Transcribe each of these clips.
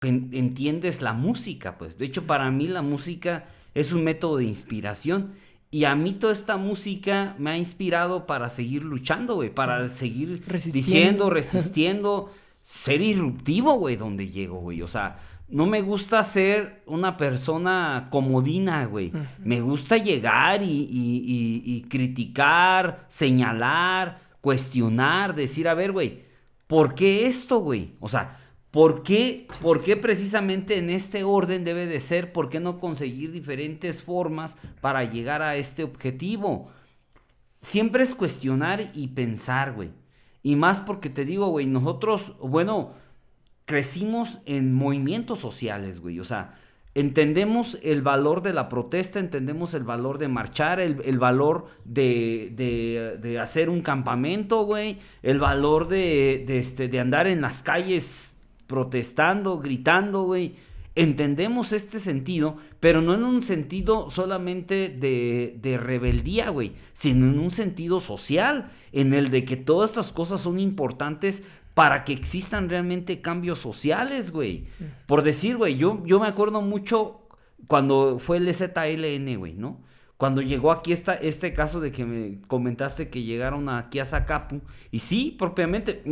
entiendes la música, pues. De hecho, para mí la música es un método de inspiración. Y a mí toda esta música me ha inspirado para seguir luchando, güey. Para seguir diciendo, Resistiendo. resistiendo, ser irruptivo, güey, donde llego, güey. O sea, no me gusta ser una persona comodina, güey. Me gusta llegar y criticar, señalar, cuestionar, decir, a ver, güey, ¿por qué esto, güey? O sea, ¿por qué precisamente en este orden debe de ser? ¿Por qué no conseguir diferentes formas para llegar a este objetivo? Siempre es cuestionar y pensar, güey. Y más porque te digo, güey, nosotros, bueno, crecimos en movimientos sociales, güey. O sea, entendemos el valor de la protesta, entendemos el valor de marchar, el valor de hacer un campamento, güey. El valor de andar en las calles protestando, gritando, güey. Entendemos este sentido, pero no en un sentido solamente de rebeldía, güey, sino en un sentido social, en el de que todas estas cosas son importantes para que existan realmente cambios sociales, güey. Por decir, güey, yo me acuerdo mucho cuando fue el ZLN, güey, ¿no? Cuando llegó aquí este caso de que me comentaste que llegaron aquí a Zacapu, y sí, propiamente,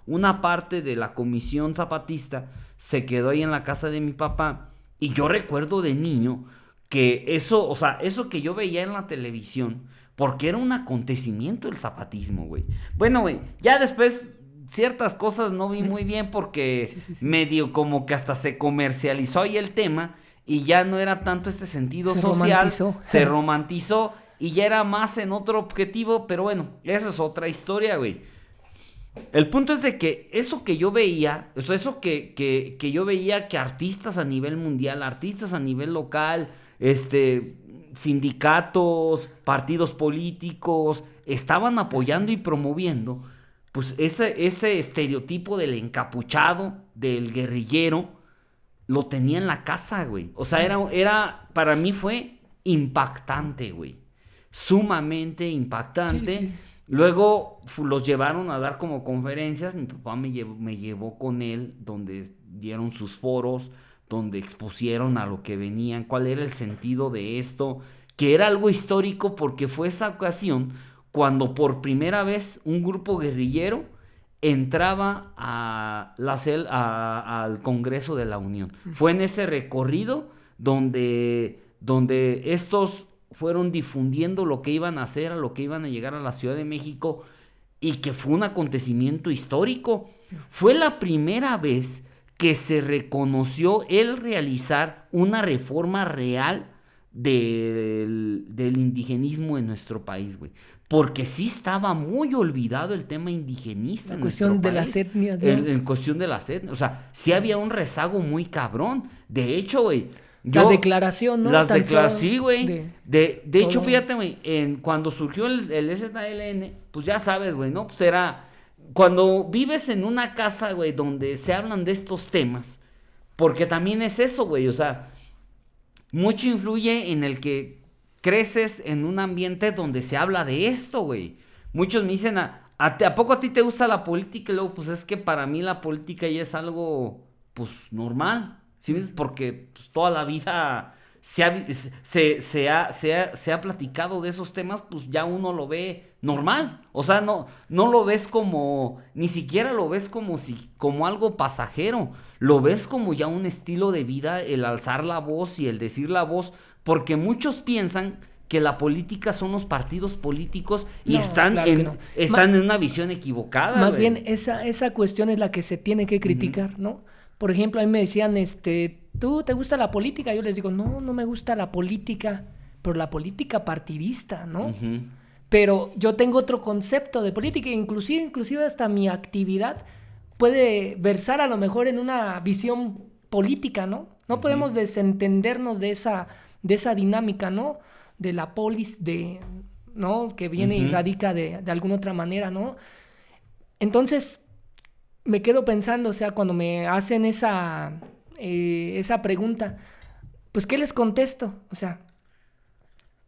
una parte de la comisión zapatista se quedó ahí en la casa de mi papá, y yo recuerdo de niño que eso, o sea, eso que yo veía en la televisión, porque era un acontecimiento el zapatismo, güey. Bueno, güey, ya después ciertas cosas no vi muy bien porque Sí. medio como que hasta se comercializó ahí el tema y ya no era tanto este sentido Se social, romantizó. se romantizó y ya era más en otro objetivo, pero bueno, esa es otra historia, güey. El punto es de que eso que yo veía, o sea, eso que yo veía que artistas a nivel mundial, artistas a nivel local, sindicatos, partidos políticos, estaban apoyando y promoviendo, pues ese estereotipo del encapuchado, del guerrillero, lo tenía en la casa, güey. O sea, para mí fue impactante, güey. Sumamente impactante. Sí. Luego los llevaron a dar como conferencias. Mi papá me llevó con él, donde dieron sus foros, donde expusieron a lo que venían, cuál era el sentido de esto, que era algo histórico porque fue esa ocasión cuando por primera vez un grupo guerrillero entraba al Congreso de la Unión. Fue en ese recorrido donde estos fueron difundiendo lo que iban a hacer, a lo que iban a llegar a la Ciudad de México, y que fue un acontecimiento histórico. Fue la primera vez que se reconoció el realizar una reforma real del indigenismo en nuestro país, güey. Porque sí estaba muy olvidado el tema indigenista La en nuestro cuestión de país. las etnias, ¿no? En cuestión de las etnias. O sea, sí había un rezago muy cabrón. De hecho, güey. La declaración, ¿no? Las declaraciones, sí, güey. De hecho, todo. fíjate, güey, cuando surgió el ZLN, pues ya sabes, güey, ¿no? Pues era. Cuando vives en una casa, güey, donde se hablan de estos temas, porque también es eso, güey, o sea, mucho influye en el que creces en un ambiente donde se habla de esto, güey. Muchos me dicen, ¿a poco a ti te gusta la política? Y luego, pues es que para mí la política ya es algo, pues, normal, ¿sí? Porque pues, toda la vida se ha platicado de esos temas, pues ya uno lo ve normal. O sea, no lo ves como, ni siquiera lo ves como algo pasajero. Lo ves como ya un estilo de vida, el alzar la voz y el decir la voz, porque muchos piensan que la política son los partidos políticos y No, están claro que no. en una visión equivocada. Más güey. bien, esa cuestión es la que se tiene que criticar, ¿no? Por ejemplo, a mí me decían, ¿tú te gusta la política? Yo les digo, no me gusta la política, pero la política partidista, ¿no? Ujú. Pero yo tengo otro concepto de política, inclusive hasta mi actividad puede versar a lo mejor en una visión política, ¿no? No podemos desentendernos de esa dinámica, ¿no? De la polis, ¿no? Que viene y radica de alguna otra manera, ¿no? Entonces, me quedo pensando, o sea, cuando me hacen esa pregunta, pues, ¿qué les contesto? O sea,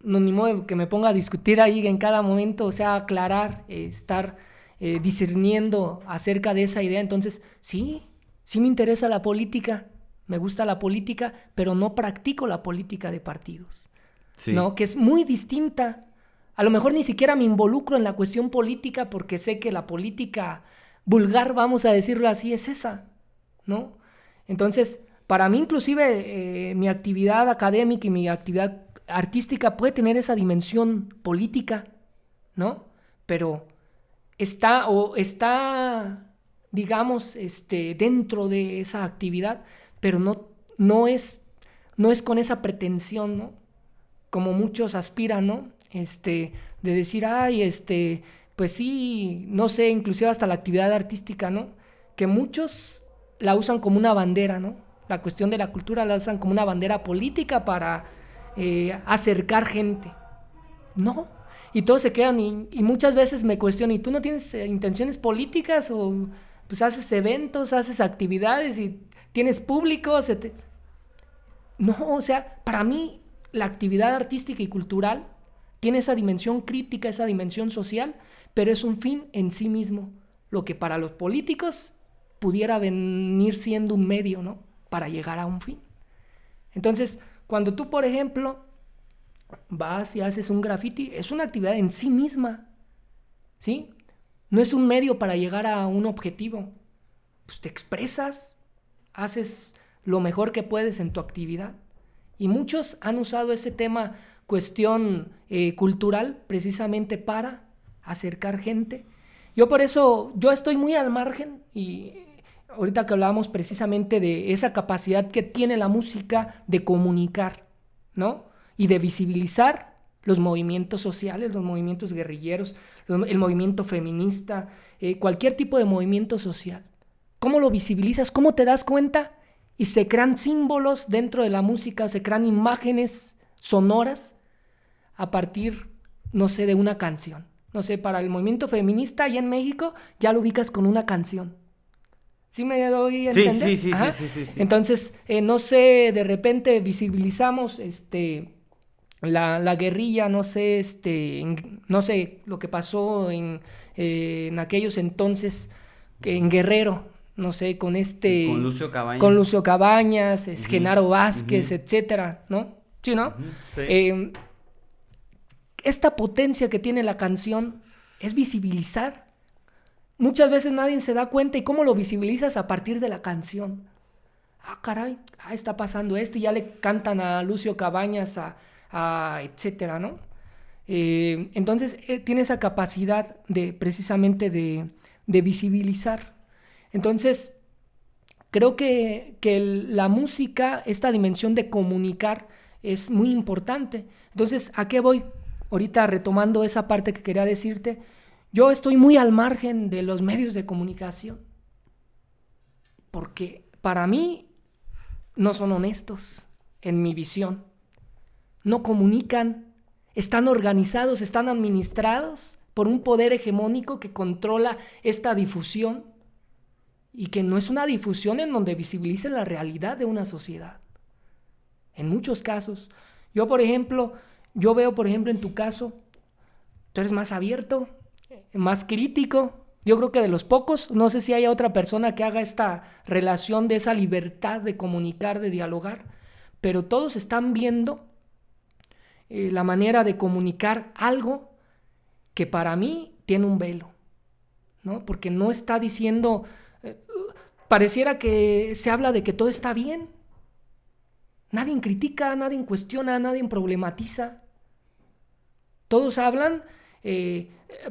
no, ni modo que me ponga a discutir ahí en cada momento, o sea, aclarar, estar discerniendo acerca de esa idea. Entonces, sí, Sí me interesa la política, me gusta la política, pero no practico la política de partidos, Sí. ¿no? Que es muy distinta. A lo mejor ni siquiera me involucro en la cuestión política porque sé que la política vulgar, vamos a decirlo así, es esa, ¿no? Entonces, para mí inclusive mi actividad académica y mi actividad artística puede tener esa dimensión política, ¿no? Pero está, digamos, dentro de esa actividad, pero no es con esa pretensión, ¿no? Como muchos aspiran, ¿no? De decir, ay, pues sí, no sé, inclusive hasta la actividad artística, ¿no? Que muchos la usan como una bandera, ¿no? La cuestión de la cultura la usan como una bandera política para acercar gente. No. Y todos se quedan y muchas veces me cuestionan, ¿y tú no tienes intenciones políticas? O pues haces eventos, haces actividades y tienes público. No, o sea, para mí la actividad artística y cultural tiene esa dimensión crítica, esa dimensión social, pero es un fin en sí mismo. Lo que para los políticos pudiera venir siendo un medio, ¿no? Para llegar a un fin. Entonces, cuando tú, por ejemplo, vas y haces un graffiti, es una actividad en sí misma, ¿sí? No es un medio para llegar a un objetivo. Pues te expresas, haces lo mejor que puedes en tu actividad. Y muchos han usado ese tema, cuestión cultural, precisamente para acercar gente. Yo por eso, yo estoy muy al margen y ahorita que hablábamos precisamente de esa capacidad que tiene la música de comunicar, ¿no? Y de visibilizar los movimientos sociales, los movimientos guerrilleros, el movimiento feminista, cualquier tipo de movimiento social. ¿Cómo lo visibilizas? ¿Cómo te das cuenta? Y se crean símbolos dentro de la música, se crean imágenes sonoras a partir, no sé, de una canción. No sé, para el movimiento feminista allá en México ya lo ubicas con una canción. ¿Sí me doy a entender? Sí. Entonces, no sé, de repente visibilizamos la guerrilla, no sé, no sé, lo que pasó en aquellos entonces en Guerrero, no sé, con Sí, con Lucio Cabañas. Con Lucio Cabañas, Genaro Vázquez, etcétera, ¿no? Sí, ¿no? Sí. Esta potencia que tiene la canción es visibilizar. Muchas veces nadie se da cuenta y cómo lo visibilizas a partir de la canción. Ah, caray, está pasando esto y ya le cantan a Lucio Cabañas, etcétera, ¿no? Entonces tiene esa capacidad precisamente de visibilizar. Entonces creo que la música, esta dimensión de comunicar es muy importante. Entonces, ¿a qué voy? Ahorita retomando esa parte que quería decirte, yo estoy muy al margen de los medios de comunicación porque para mí no son honestos en mi visión. No comunican, están organizados, están administrados por un poder hegemónico que controla esta difusión y que no es una difusión en donde visibilice la realidad de una sociedad. En muchos casos. Yo veo, por ejemplo, en tu caso, tú eres más abierto, más crítico. Yo creo que de los pocos, no sé si haya otra persona que haga esta relación de esa libertad de comunicar, de dialogar, pero todos están viendo la manera de comunicar algo que para mí tiene un velo, ¿no? Porque no está diciendo, pareciera que se habla de que todo está bien. Nadie critica, nadie cuestiona, nadie problematiza. Todos hablan,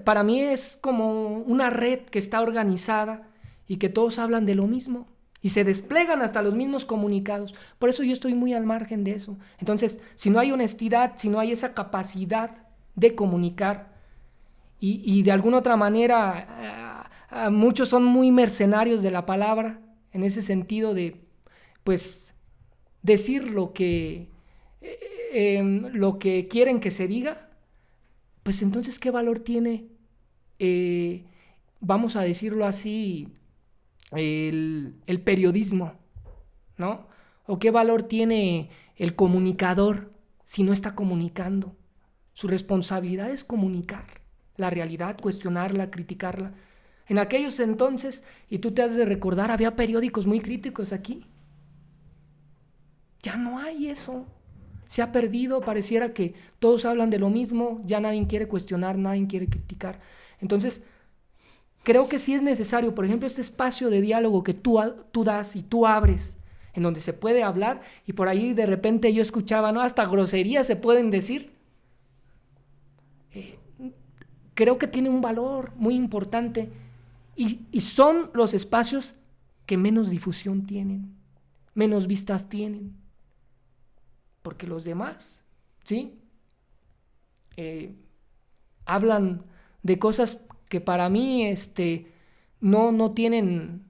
para mí es como una red que está organizada y que todos hablan de lo mismo y se desplegan hasta los mismos comunicados. Por eso yo estoy muy al margen de eso. Entonces, si no hay honestidad, si no hay esa capacidad de comunicar y de alguna otra manera, muchos son muy mercenarios de la palabra, en ese sentido de, pues, decir lo que quieren que se diga, pues entonces, ¿qué valor tiene, vamos a decirlo así, el periodismo, ¿no? ¿O qué valor tiene el comunicador si no está comunicando? Su responsabilidad es comunicar la realidad, cuestionarla, criticarla, En aquellos entonces, y tú te has de recordar, había periódicos muy críticos aquí. Ya no hay eso. Se ha perdido, pareciera que todos hablan de lo mismo, ya nadie quiere cuestionar, nadie quiere criticar. Entonces, creo que sí es necesario, por ejemplo, este espacio de diálogo que tú das y tú abres, en donde se puede hablar, y por ahí de repente yo escuchaba, ¿no? Hasta groserías se pueden decir. Creo que tiene un valor muy importante y son los espacios que menos difusión tienen, menos vistas tienen, porque los demás, ¿sí? Hablan de cosas que para mí no tienen